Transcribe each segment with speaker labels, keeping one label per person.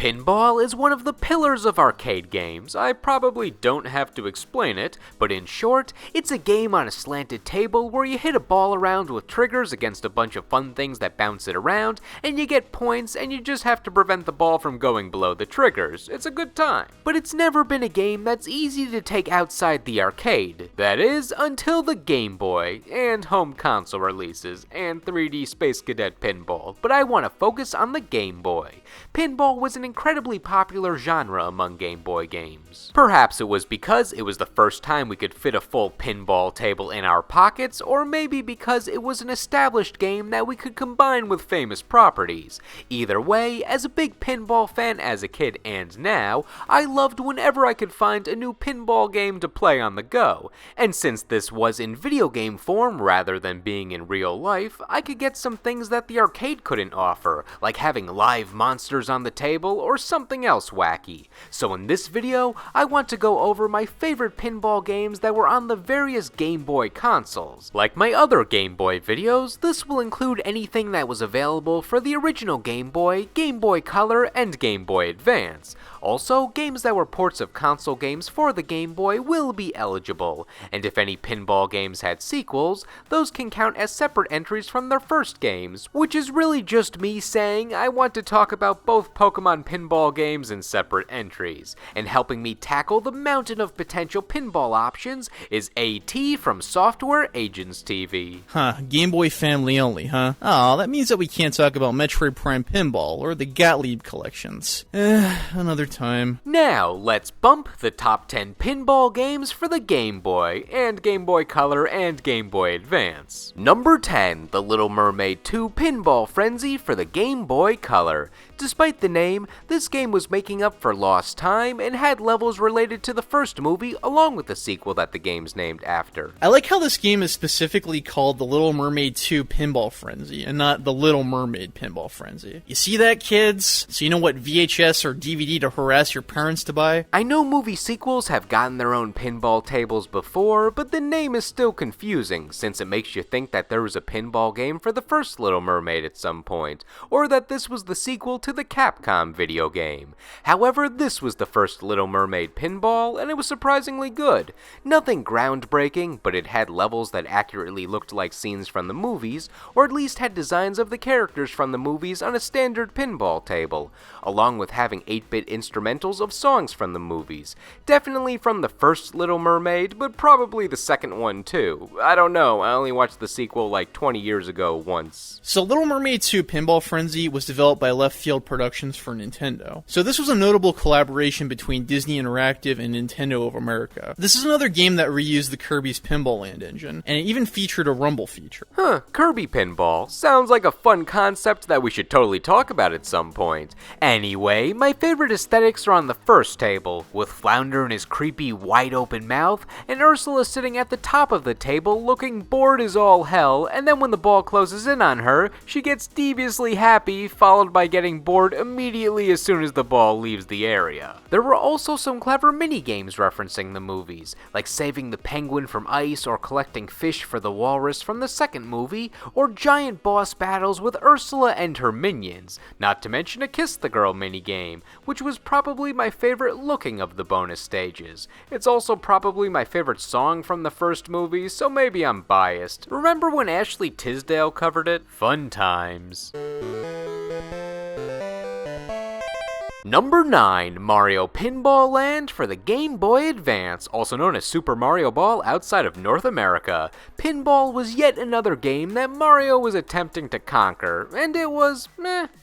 Speaker 1: Pinball is one of the pillars of arcade games. I probably don't have to explain it, but in short, it's a game on a slanted table where you hit a ball around with triggers against a bunch of fun things that bounce it around, and you get points and you just have to prevent the ball from going below the triggers. It's a good time. But it's never been a game that's easy to take outside the arcade. That is, until the Game Boy, and home console releases, and 3D Space Cadet Pinball, but I want to focus on the Game Boy. Pinball was an incredibly popular genre among Game Boy games. Perhaps it was because it was the first time we could fit a full pinball table in our pockets, or maybe because it was an established game that we could combine with famous properties. Either way, as a big pinball fan as a kid and now, I loved whenever I could find a new pinball game to play on the go, and since this was in video game form rather than being in real life, I could get some things that the arcade couldn't offer, like having live monsters on the table or something else wacky. So in this video, I want to go over my favorite pinball games that were on the various Game Boy consoles. Like my other Game Boy videos, this will include anything that was available for the original Game Boy Color, and Game Boy Advance. Also, games that were ports of console games for the Game Boy will be eligible, and if any pinball games had sequels, those can count as separate entries from their first games, which is really just me saying I want to talk about both Pokemon pinball games in separate entries, and helping me tackle the mountain of potential pinball options is AT from Software Agents TV.
Speaker 2: Game Boy family only, huh? Oh, that means that we can't talk about Metroid Prime Pinball or the Gottlieb collections. Another time.
Speaker 1: Now, let's bump the top 10 pinball games for the Game Boy, and Game Boy Color, and Game Boy Advance. Number 10, The Little Mermaid 2 Pinball Frenzy for the Game Boy Color. Despite the name, this game was making up for lost time and had levels related to the first movie along with the sequel that the game's named after.
Speaker 2: I like how this game is specifically called The Little Mermaid 2 Pinball Frenzy and not The Little Mermaid Pinball Frenzy. You see that, kids? So you know what VHS or DVD to harass your parents to buy?
Speaker 1: I know movie sequels have gotten their own pinball tables before, but the name is still confusing since it makes you think that there was a pinball game for the first Little Mermaid at some point, or that this was the sequel to the Capcom video game. However, this was the first Little Mermaid pinball, and it was surprisingly good. Nothing groundbreaking, but it had levels that accurately looked like scenes from the movies, or at least had designs of the characters from the movies on a standard pinball table, along with having 8-bit instrumentals of songs from the movies. Definitely from the first Little Mermaid, but probably the second one too. I don't know, I only watched the sequel like 20 years ago once.
Speaker 2: So Little Mermaid 2 Pinball Frenzy was developed by Left Field Productions for Nintendo. So this was a notable collaboration between Disney Interactive and Nintendo of America. This is another game that reused the Kirby's Pinball Land engine, and it even featured a rumble feature.
Speaker 1: Kirby Pinball. Sounds like a fun concept that we should totally talk about at some point. Anyway, my favorite aesthetics are on the first table, with Flounder and his creepy wide open mouth, and Ursula sitting at the top of the table looking bored as all hell, and then when the ball closes in on her, she gets deviously happy, followed by getting bored immediately as soon as the ball leaves the area. There were also some clever mini-games referencing the movies, like saving the penguin from ice or collecting fish for the walrus from the second movie, or giant boss battles with Ursula and her minions, not to mention a Kiss the Girl minigame, which was probably my favorite looking of the bonus stages. It's also probably my favorite song from the first movie, so maybe I'm biased. Remember when Ashley Tisdale covered it? Fun times. Number 9, Mario Pinball Land for the Game Boy Advance, also known as Super Mario Ball outside of North America. Pinball was yet another game that Mario was attempting to conquer, and it was,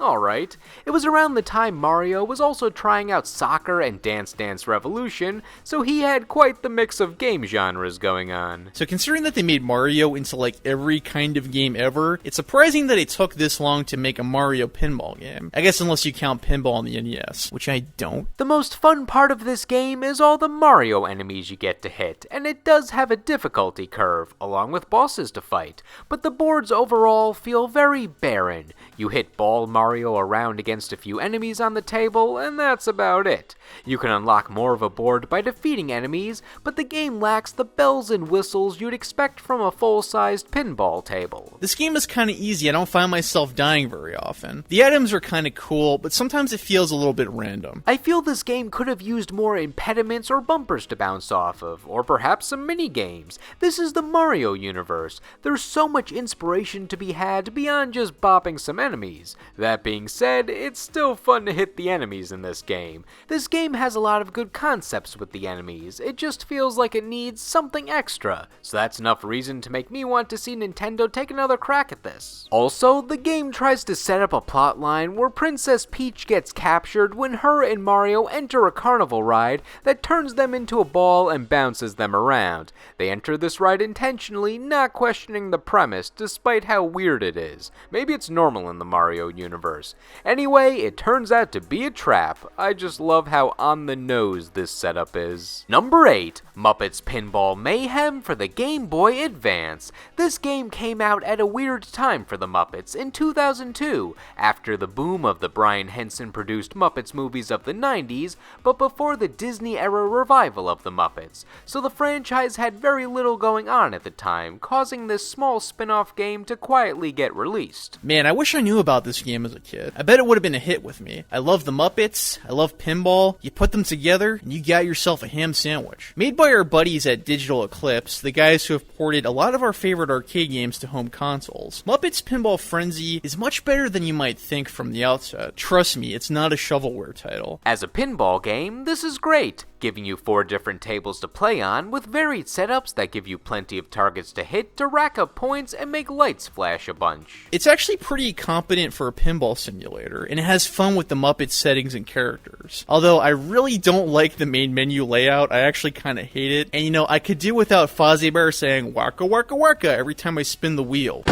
Speaker 1: alright. It was around the time Mario was also trying out soccer and Dance Dance Revolution, so he had quite the mix of game genres going on.
Speaker 2: So considering that they made Mario into like every kind of game ever, it's surprising that it took this long to make a Mario pinball game. I guess unless you count pinball on the NES. Which I don't.
Speaker 1: The most fun part of this game is all the Mario enemies you get to hit, and it does have a difficulty curve, along with bosses to fight, but the boards overall feel very barren. You hit Ball Mario around against a few enemies on the table, and that's about it. You can unlock more of a board by defeating enemies, but the game lacks the bells and whistles you'd expect from a full-sized pinball table.
Speaker 2: This game is kinda easy, I don't find myself dying very often. The items are kinda cool, but sometimes it feels a little bit random.
Speaker 1: I feel this game could have used more impediments or bumpers to bounce off of, or perhaps some mini-games. This is the Mario universe. There's so much inspiration to be had beyond just bopping some enemies. That being said, it's still fun to hit the enemies in this game. This game has a lot of good concepts with the enemies, it just feels like it needs something extra, so that's enough reason to make me want to see Nintendo take another crack at this. Also, the game tries to set up a plot line where Princess Peach gets captured when her and Mario enter a carnival ride that turns them into a ball and bounces them around. They enter this ride intentionally, not questioning the premise, despite how weird it is. Maybe it's normal in the Mario universe. Anyway, it turns out to be a trap. I just love how on the nose this setup is. Number 8, Muppets Pinball Mayhem for the Game Boy Advance. This game came out at a weird time for the Muppets in 2002, after the boom of the Brian Henson-produced Muppets movies of the 90s, but before the Disney-era revival of the Muppets, so the franchise had very little going on at the time, causing this small spin-off game to quietly get released.
Speaker 2: Man, I wish I knew about this game as a kid. I bet it would have been a hit with me. I love the Muppets, I love pinball, you put them together, and you got yourself a ham sandwich. Made by our buddies at Digital Eclipse, the guys who have ported a lot of our favorite arcade games to home consoles, Muppets Pinball Frenzy is much better than you might think from the outset. Trust me, it's not a shovelware title.
Speaker 1: As a pinball game, this is great, giving you 4 different tables to play on with varied setups that give you plenty of targets to hit to rack up points and make lights flash a bunch.
Speaker 2: It's actually pretty competent for a pinball simulator, and it has fun with the Muppet settings and characters. Although I really don't like the main menu layout, I actually kinda hate it, and I could do without Fozzie Bear saying waka waka waka every time I spin the wheel.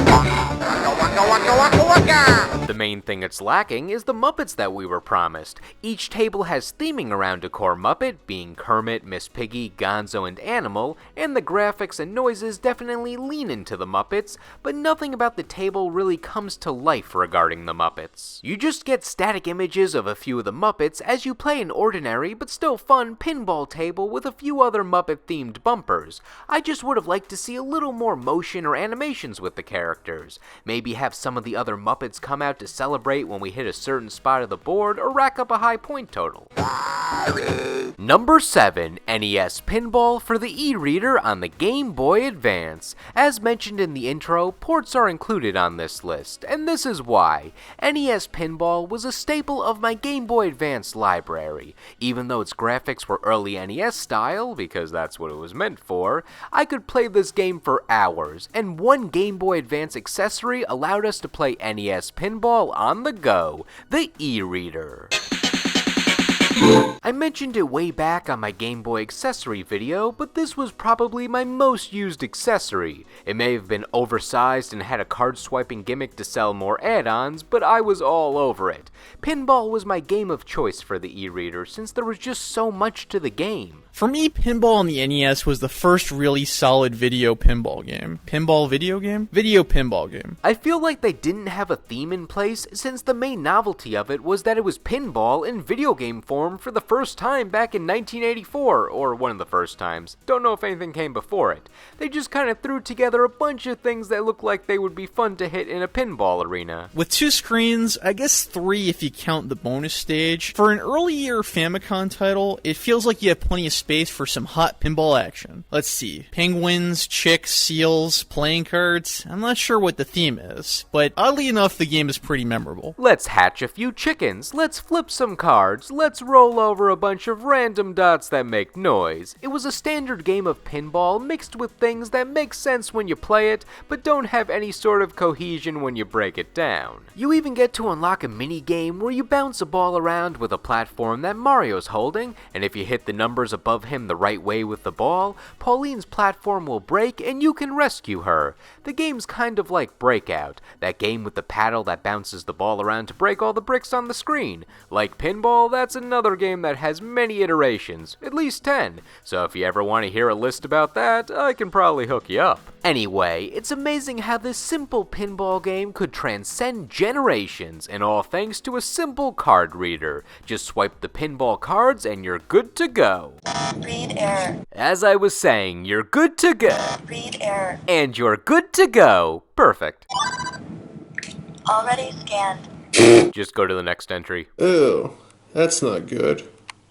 Speaker 1: The main thing it's lacking is the Muppets that we were promised. Each table has theming around a core Muppet, being Kermit, Miss Piggy, Gonzo, and Animal, and the graphics and noises definitely lean into the Muppets, but nothing about the table really comes to life regarding the Muppets. You just get static images of a few of the Muppets as you play an ordinary but still fun pinball table with a few other Muppet-themed bumpers. I just would have liked to see a little more motion or animations with the characters. Maybe have some of the other Muppets come out to celebrate when we hit a certain spot of the board or rack up a high point total. Number 7, NES Pinball for the e-reader on the Game Boy Advance. As mentioned in the intro, ports are included on this list, and this is why. NES Pinball was a staple of my Game Boy Advance library. Even though its graphics were early NES style, because that's what it was meant for, I could play this game for hours, and one Game Boy Advance accessory allowed us to play NES Pinball on the go, the e-reader. I mentioned it way back on my Game Boy accessory video, but this was probably my most used accessory. It may have been oversized and had a card swiping gimmick to sell more add-ons, but I was all over it. Pinball was my game of choice for the e-reader since there was just so much to the game.
Speaker 2: For me, pinball on the NES was the first really solid video pinball game. Pinball video game? Video pinball game.
Speaker 1: I feel like they didn't have a theme in place since the main novelty of it was that it was pinball in video game form for the first time back in 1984, or one of the first times. Don't know if anything came before it. They just kind of threw together a bunch of things that looked like they would be fun to hit in a pinball arena.
Speaker 2: With 2 screens, I guess 3 if you count the bonus stage. For an early year Famicom title, it feels like you have plenty of space for some hot pinball action. Let's see. Penguins, chicks, seals, playing cards. I'm not sure what the theme is, but oddly enough, the game is pretty memorable.
Speaker 1: Let's hatch a few chickens, let's flip some cards, let's roll over a bunch of random dots that make noise. It was a standard game of pinball mixed with things that make sense when you play it, but don't have any sort of cohesion when you break it down. You even get to unlock a mini game where you bounce a ball around with a platform that Mario's holding, and if you hit the numbers above him the right way with the ball, Pauline's platform will break and you can rescue her. The game's kind of like Breakout, that game with the paddle that bounces the ball around to break all the bricks on the screen. Like Pinball, that's another game that that has many iterations, at least 10, so if you ever want to hear a list about that, I can probably hook you up. Anyway, it's amazing how this simple pinball game could transcend generations, and all thanks to a simple card reader. Just swipe the pinball cards and you're good to go.
Speaker 3: Read error.
Speaker 1: As I was saying, you're good to go.
Speaker 3: Read error.
Speaker 1: And you're good to go. Perfect.
Speaker 3: Already scanned.
Speaker 1: Just go to the next entry.
Speaker 4: Ew, that's not good.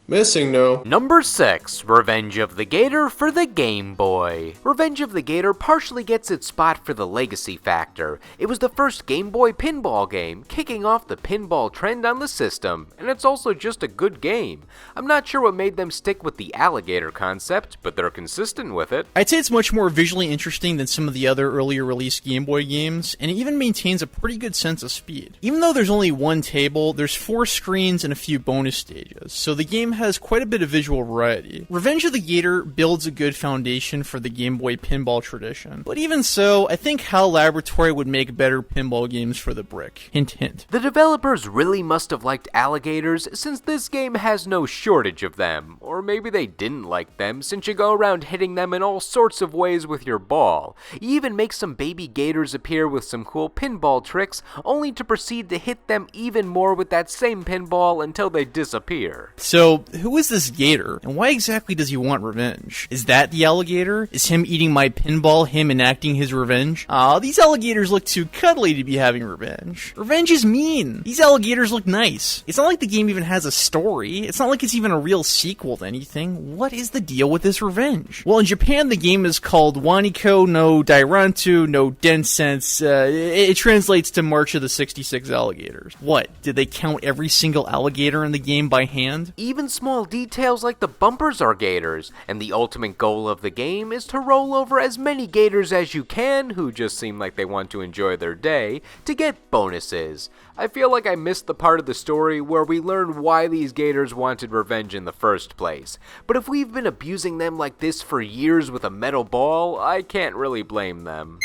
Speaker 4: Missing no.
Speaker 1: Number 6, Revenge of the Gator for the Game Boy. Revenge of the Gator partially gets its spot for the legacy factor. It was the first Game Boy pinball game, kicking off the pinball trend on the system, and it's also just a good game. I'm not sure what made them stick with the alligator concept, but they're consistent with it.
Speaker 2: I'd say it's much more visually interesting than some of the other earlier released Game Boy games, and it even maintains a pretty good sense of speed. Even though there's only one table, there's 4 screens and a few bonus stages, so the game has quite a bit of visual variety. Revenge of the Gator builds a good foundation for the Game Boy pinball tradition, but even so, I think HAL Laboratory would make better pinball games for the brick. Hint hint.
Speaker 1: The developers really must have liked alligators since this game has no shortage of them, or maybe they didn't like them since you go around hitting them in all sorts of ways with your ball. You even make some baby gators appear with some cool pinball tricks, only to proceed to hit them even more with that same pinball until they disappear.
Speaker 2: So, who is this gator, and why exactly does he want revenge? Is that the alligator? Is him eating my pinball him enacting his revenge? Aw, these alligators look too cuddly to be having revenge. Revenge is mean. These alligators look nice. It's not like the game even has a story. It's not like it's even a real sequel to anything. What is the deal with this revenge? Well, in Japan, the game is called Waniko no Dairantu no Densense. It translates to March of the 66 Alligators. What? Did they count every single alligator in the game by hand?
Speaker 1: Even small details like the bumpers are gators, and the ultimate goal of the game is to roll over as many gators as you can who just seem like they want to enjoy their day to get bonuses. I feel like I missed the part of the story where we learn why these gators wanted revenge in the first place, but if we've been abusing them like this for years with a metal ball, I can't really blame them.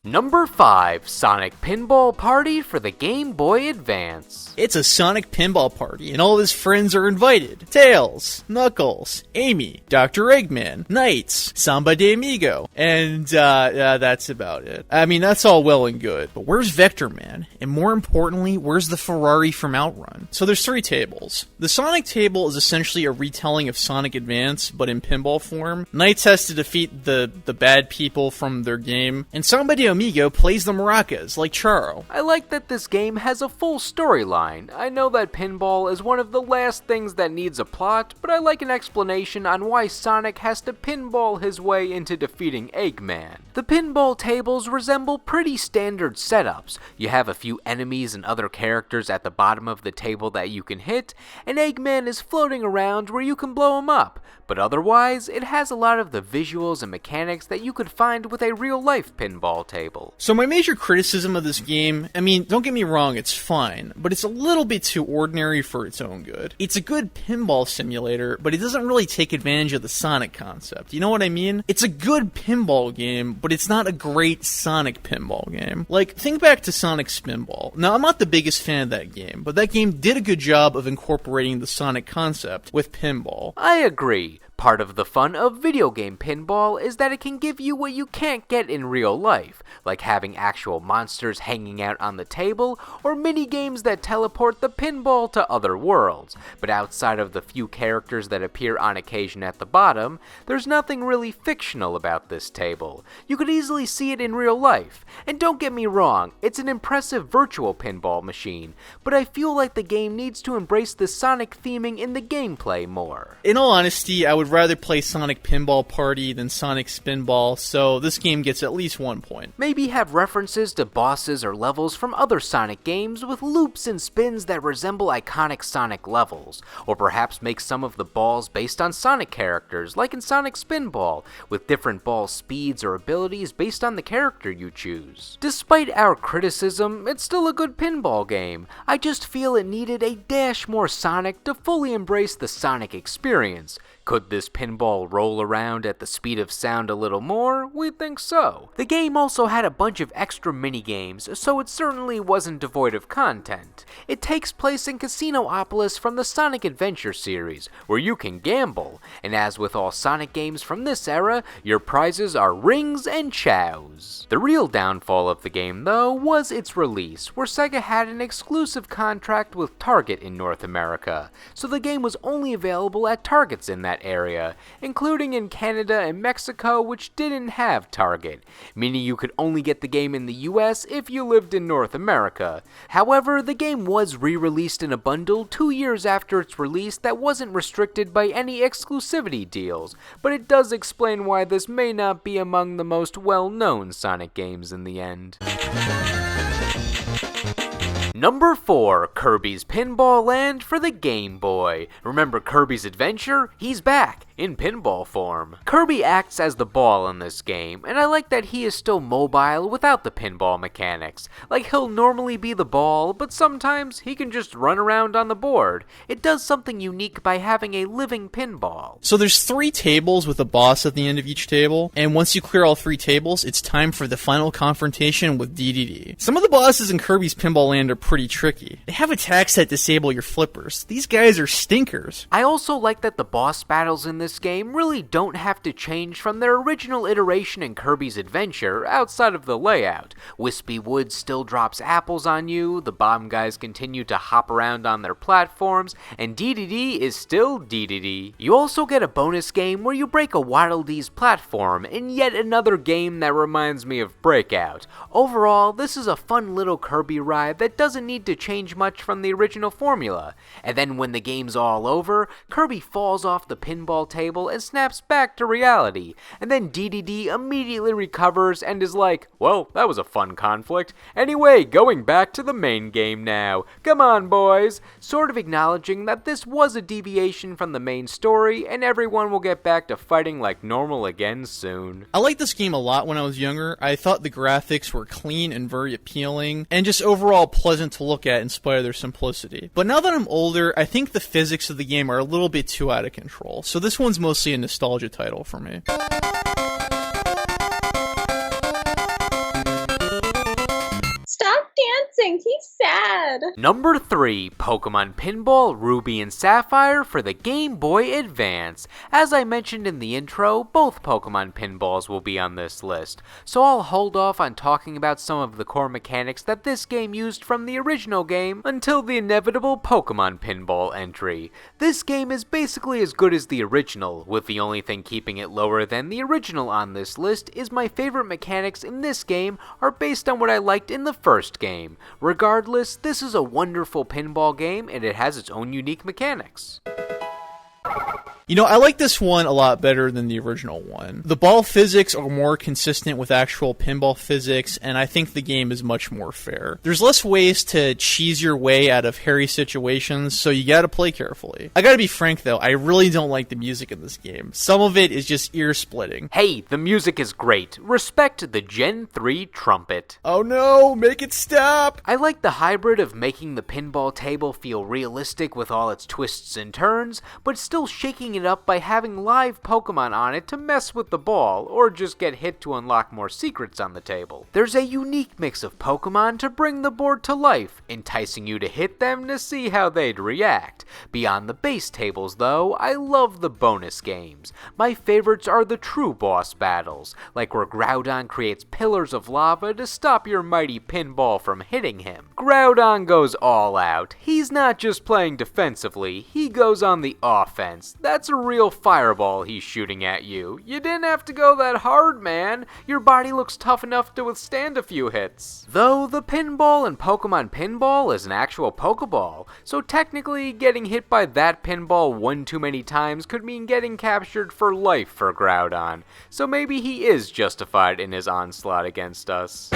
Speaker 1: Number 5, Sonic Pinball Party for the Game Boy Advance.
Speaker 2: It's a Sonic pinball party, and all of his friends are invited. Tails, Knuckles, Amy, Dr. Eggman, Knights, Samba de Amigo, and that's about it. I mean, that's all well and good, but where's Vector Man? And more importantly, where's the Ferrari from Outrun? So there's 3 tables. The Sonic table is essentially a retelling of Sonic Advance, but in pinball form. Knights has to defeat the bad people from their game, and Samba de Amigo plays the maracas, like Charo.
Speaker 1: I like that this game has a full storyline. I know that pinball is one of the last things that needs a plot, but I like an explanation on why Sonic has to pinball his way into defeating Eggman. The pinball tables resemble pretty standard setups. You have a few enemies and other characters at the bottom of the table that you can hit, and Eggman is floating around where you can blow him up. But otherwise, it has a lot of the visuals and mechanics that you could find with a real-life pinball table.
Speaker 2: So my major criticism of this game, I mean, don't get me wrong, it's fine, but it's a little bit too ordinary for its own good. It's a good pinball simulator, but it doesn't really take advantage of the Sonic concept. You know what I mean? It's a good pinball game, but it's not a great Sonic pinball game. Like, think back to Sonic Spinball. Now, I'm not the biggest fan of that game, but that game did a good job of incorporating the Sonic concept with pinball.
Speaker 1: I agree. Part of the fun of video game pinball is that it can give you what you can't get in real life, like having actual monsters hanging out on the table, or mini-games that teleport the pinball to other worlds. But outside of the few characters that appear on occasion at the bottom, there's nothing really fictional about this table. You could easily see it in real life. And don't get me wrong, it's an impressive virtual pinball machine, but I feel like the game needs to embrace the Sonic theming in the gameplay more.
Speaker 2: In all honesty, I would rather play Sonic Pinball Party than Sonic Spinball, so this game gets at least 1 point.
Speaker 1: Maybe have references to bosses or levels from other Sonic games with loops and spins that resemble iconic Sonic levels, or perhaps make some of the balls based on Sonic characters, like in Sonic Spinball, with different ball speeds or abilities based on the character you choose. Despite our criticism, it's still a good pinball game. I just feel it needed a dash more Sonic to fully embrace the Sonic experience. Could this this pinball roll around at the speed of sound a little more? We think so. The game also had a bunch of extra minigames, so it certainly wasn't devoid of content. It takes place in Casinopolis from the Sonic Adventure series, where you can gamble, and as with all Sonic games from this era, your prizes are rings and chows. The real downfall of the game, though, was its release, where Sega had an exclusive contract with Target in North America, so the game was only available at Targets in that area, including in Canada and Mexico, which didn't have Target, meaning you could only get the game in the US if you lived in North America. However, the game was re-released in a bundle 2 years after its release that wasn't restricted by any exclusivity deals, but it does explain why this may not be among the most well-known Sonic games in the end. Number 4, Kirby's Pinball Land for the Game Boy. Remember Kirby's Adventure? He's back, in pinball form. Kirby acts as the ball in this game, and I like that he is still mobile without the pinball mechanics. Like, he'll normally be the ball, but sometimes he can just run around on the board. It does something unique by having a living pinball.
Speaker 2: So there's 3 tables with a boss at the end of each table, and once you clear all 3 tables, it's time for the final confrontation with DDD. Some of the bosses in Kirby's Pinball Land are pretty tricky. They have attacks that disable your flippers. These guys are stinkers.
Speaker 1: I also like that the boss battles in this game really don't have to change from their original iteration in Kirby's Adventure outside of the layout. Wispy Woods still drops apples on you, the bomb guys continue to hop around on their platforms, and DDD is still DDD. You also get a bonus game where you break a Waddle Dee's platform in yet another game that reminds me of Breakout. Overall, this is a fun little Kirby ride that doesn't need to change much from the original formula. And then when the game's all over, Kirby falls off the pinball table and snaps back to reality. And then DDD immediately recovers and is like, well, that was a fun conflict. Anyway, going back to the main game now. Come on, boys. Sort of acknowledging that this was a deviation from the main story and everyone will get back to fighting like normal again soon.
Speaker 2: I liked this game a lot when I was younger. I thought the graphics were clean and very appealing, and just overall pleasant to look at in spite of their simplicity. But now that I'm older, I think the physics of the game are a little bit too out of control, so this one's mostly a nostalgia title for me.
Speaker 5: Stop dancing, he's sad.
Speaker 1: Number 3, Pokemon Pinball Ruby and Sapphire for the Game Boy Advance. As I mentioned in the intro, both Pokemon Pinballs will be on this list, so I'll hold off on talking about some of the core mechanics that this game used from the original game until the inevitable Pokemon Pinball entry. This game is basically as good as the original, with the only thing keeping it lower than the original on this list is my favorite mechanics in this game are based on what I liked in the first game. Regardless, this is a wonderful pinball game and it has its own unique mechanics.
Speaker 2: You know, I like this one a lot better than the original one. The ball physics are more consistent with actual pinball physics, and I think the game is much more fair. There's less ways to cheese your way out of hairy situations, so you gotta play carefully. I gotta be frank though, I really don't like the music in this game. Some of it is just ear-splitting.
Speaker 1: Hey, the music is great. Respect the Gen 3 trumpet.
Speaker 2: Oh no, make it stop!
Speaker 1: I like the hybrid of making the pinball table feel realistic with all its twists and turns, but still shaking it up by having live Pokemon on it to mess with the ball, or just get hit to unlock more secrets on the table. There's a unique mix of Pokemon to bring the board to life, enticing you to hit them to see how they'd react. Beyond the base tables though, I love the bonus games. My favorites are the true boss battles, like where Groudon creates pillars of lava to stop your mighty pinball from hitting him. Groudon goes all out. He's not just playing defensively, he goes on the offense. That's a real fireball he's shooting at you. You didn't have to go that hard, man. Your body looks tough enough to withstand a few hits. Though the pinball in Pokemon Pinball is an actual Pokeball, so technically getting hit by that pinball one too many times could mean getting captured for life for Groudon. So maybe he is justified in his onslaught against us.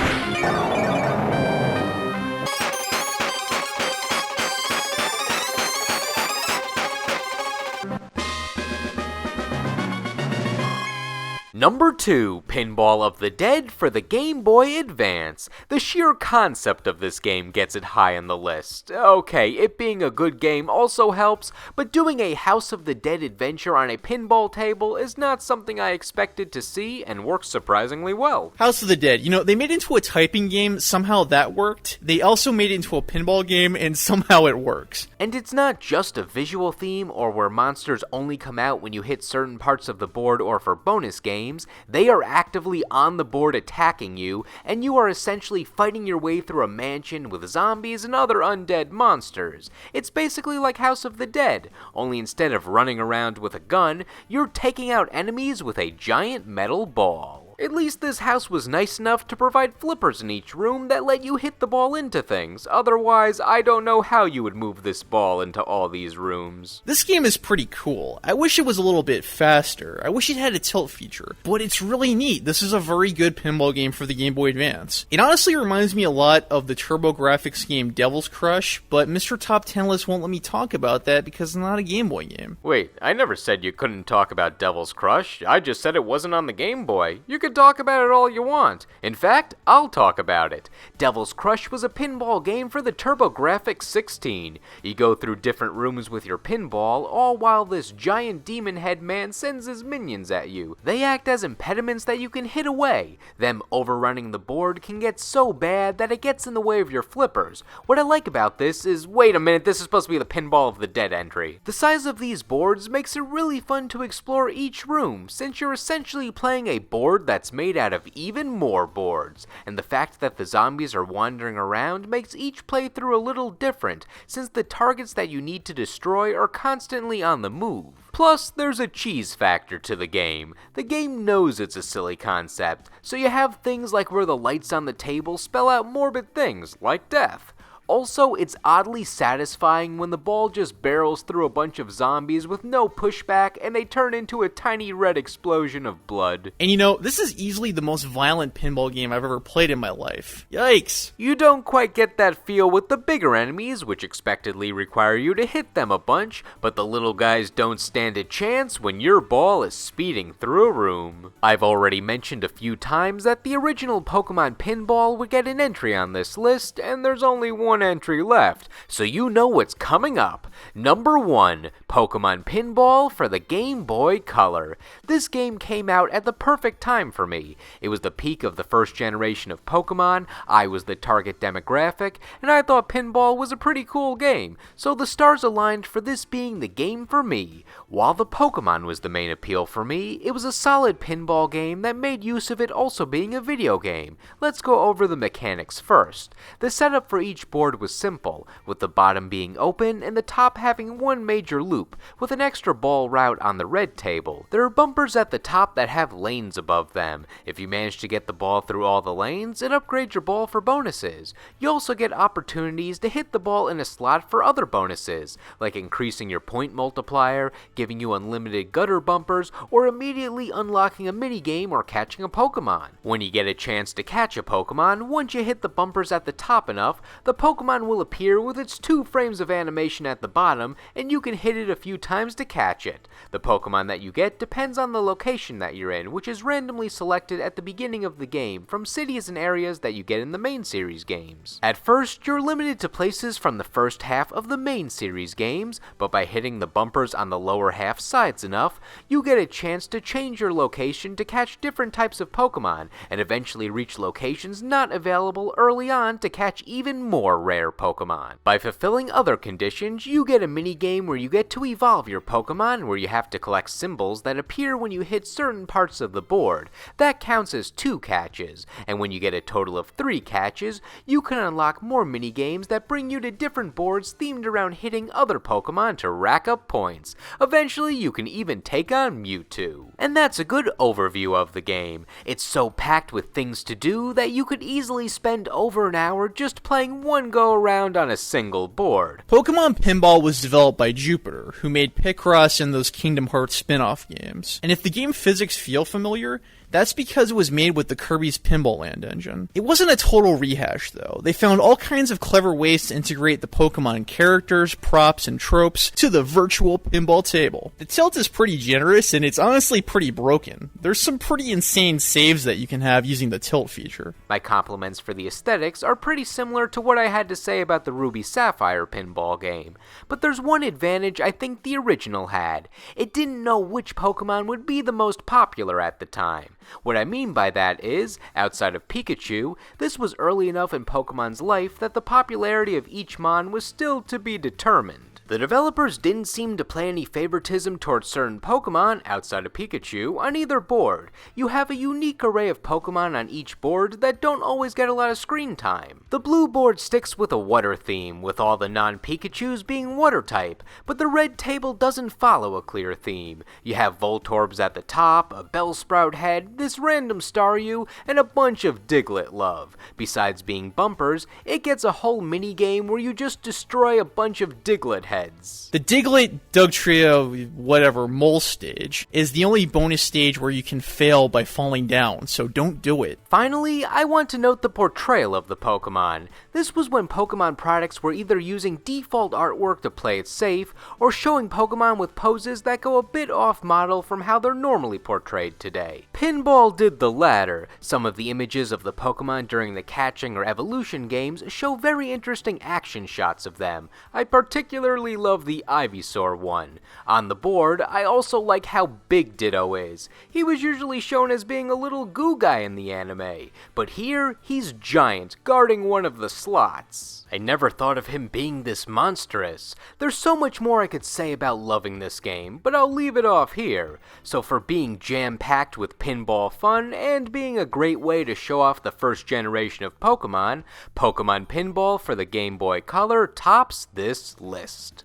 Speaker 1: Number 2, Pinball of the Dead for the Game Boy Advance. The sheer concept of this game gets it high on the list. Okay, it being a good game also helps, but doing a House of the Dead adventure on a pinball table is not something I expected to see and works surprisingly well.
Speaker 2: House of the Dead, they made it into a typing game, somehow that worked. They also made it into a pinball game, and somehow it works.
Speaker 1: And it's not just a visual theme or where monsters only come out when you hit certain parts of the board or for bonus games. They are actively on the board attacking you, and you are essentially fighting your way through a mansion with zombies and other undead monsters. It's basically like House of the Dead, only instead of running around with a gun, you're taking out enemies with a giant metal ball. At least this house was nice enough to provide flippers in each room that let you hit the ball into things. Otherwise, I don't know how you would move this ball into all these rooms.
Speaker 2: This game is pretty cool. I wish it was a little bit faster. I wish it had a tilt feature, but it's really neat. This is a very good pinball game for the Game Boy Advance. It honestly reminds me a lot of the TurboGrafx game Devil's Crush, but MrTopTenList won't let me talk about that because it's not a Game Boy game.
Speaker 1: Wait, I never said you couldn't talk about Devil's Crush. I just said it wasn't on the Game Boy. You could talk about it all you want. In fact, I'll talk about it. Devil's Crush was a pinball game for the TurboGrafx 16. You go through different rooms with your pinball, all while this giant demon head man sends his minions at you. They act as impediments that you can hit away. Them overrunning the board can get so bad that it gets in the way of your flippers. What I like about this is, wait a minute, this is supposed to be the Pinball of the Dead entry. The size of these boards makes it really fun to explore each room, since you're essentially playing a board that's made out of even more boards, and the fact that the zombies are wandering around makes each playthrough a little different, since the targets that you need to destroy are constantly on the move. Plus, there's a cheese factor to the game. The game knows it's a silly concept, so you have things like where the lights on the table spell out morbid things, like death. Also, it's oddly satisfying when the ball just barrels through a bunch of zombies with no pushback and they turn into a tiny red explosion of blood.
Speaker 2: And this is easily the most violent pinball game I've ever played in my life. Yikes.
Speaker 1: You don't quite get that feel with the bigger enemies, which expectedly require you to hit them a bunch, but the little guys don't stand a chance when your ball is speeding through a room. I've already mentioned a few times that the original Pokemon Pinball would get an entry on this list, and there's only one entry left, so you know what's coming up. Number 1, Pokemon Pinball for the Game Boy Color. This game came out at the perfect time for me. It was the peak of the first generation of Pokemon, I was the target demographic, and I thought pinball was a pretty cool game, so the stars aligned for this being the game for me. While the Pokemon was the main appeal for me, it was a solid pinball game that made use of it also being a video game. Let's go over the mechanics first. The setup for each board was simple, with the bottom being open and the top having one major loop, with an extra ball route on the red table. There are bumpers at the top that have lanes above them. If you manage to get the ball through all the lanes, it upgrades your ball for bonuses. You also get opportunities to hit the ball in a slot for other bonuses, like increasing your point multiplier, giving you unlimited gutter bumpers, or immediately unlocking a minigame or catching a Pokemon. When you get a chance to catch a Pokemon, once you hit the bumpers at the top enough, the Pokemon will appear with its 2 frames of animation at the bottom, and you can hit it a few times to catch it. The Pokemon that you get depends on the location that you're in, which is randomly selected at the beginning of the game from cities and areas that you get in the main series games. At first, you're limited to places from the first half of the main series games, but by hitting the bumpers on the lower half sides enough, you get a chance to change your location to catch different types of Pokemon, and eventually reach locations not available early on to catch even more rare Pokemon. By fulfilling other conditions, you get a minigame where you get to evolve your Pokemon, where you have to collect symbols that appear when you hit certain parts of the board. That counts as 2 catches, and when you get a total of 3 catches, you can unlock more minigames that bring you to different boards themed around hitting other Pokemon to rack up points. Eventually, you can even take on Mewtwo. And that's a good overview of the game. It's so packed with things to do that you could easily spend over an hour just playing one go around on a single board.
Speaker 2: Pokemon Pinball was developed by Jupiter, who made Picross and those Kingdom Hearts spin-off games. And if the game physics feel familiar, That's because it was made with the Kirby's Pinball Land engine. It wasn't a total rehash, though. They found all kinds of clever ways to integrate the Pokemon characters, props, and tropes to the virtual pinball table. The tilt is pretty generous, and it's honestly pretty broken. There's some pretty insane saves that you can have using the tilt feature.
Speaker 1: My compliments for the aesthetics are pretty similar to what I had to say about the Ruby Sapphire pinball game, but there's one advantage I think the original had. It didn't know which Pokemon would be the most popular at the time. What I mean by that is, outside of Pikachu, this was early enough in Pokemon's life that the popularity of each mon was still to be determined. The developers didn't seem to play any favoritism towards certain Pokemon outside of Pikachu on either board. You have a unique array of Pokemon on each board that don't always get a lot of screen time. The blue board sticks with a water theme, with all the non-Pikachus being water type, but the red table doesn't follow a clear theme. You have Voltorbs at the top, a Bellsprout head, this random Staryu, and a bunch of Diglett love. Besides being bumpers, it gets a whole minigame where you just destroy a bunch of Diglett heads.
Speaker 2: The Diglett, Dugtrio, whatever, mole stage is the only bonus stage where you can fail by falling down, so don't do it.
Speaker 1: Finally, I want to note the portrayal of the Pokemon. This was when Pokemon products were either using default artwork to play it safe, or showing Pokemon with poses that go a bit off model from how they're normally portrayed today. Pinball did the latter. Some of the images of the Pokemon during the catching or evolution games show very interesting action shots of them. I particularly love the Ivysaur one. On the board, I also like how big Ditto is. He was usually shown as being a little goo guy in the anime, but here, he's giant, guarding one of the slots. I never thought of him being this monstrous. There's so much more I could say about loving this game, but I'll leave it off here. So for being jam-packed with pinball fun, and being a great way to show off the first generation of Pokemon, Pokemon Pinball for the Game Boy Color tops this list.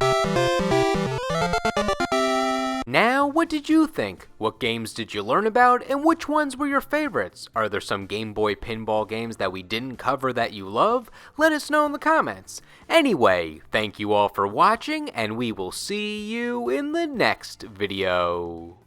Speaker 1: Now, what did you think? What games did you learn about, and which ones were your favorites? Are there some Game Boy pinball games that we didn't cover that you love? Let us know in the comments. Anyway, thank you all for watching, and we will see you in the next video.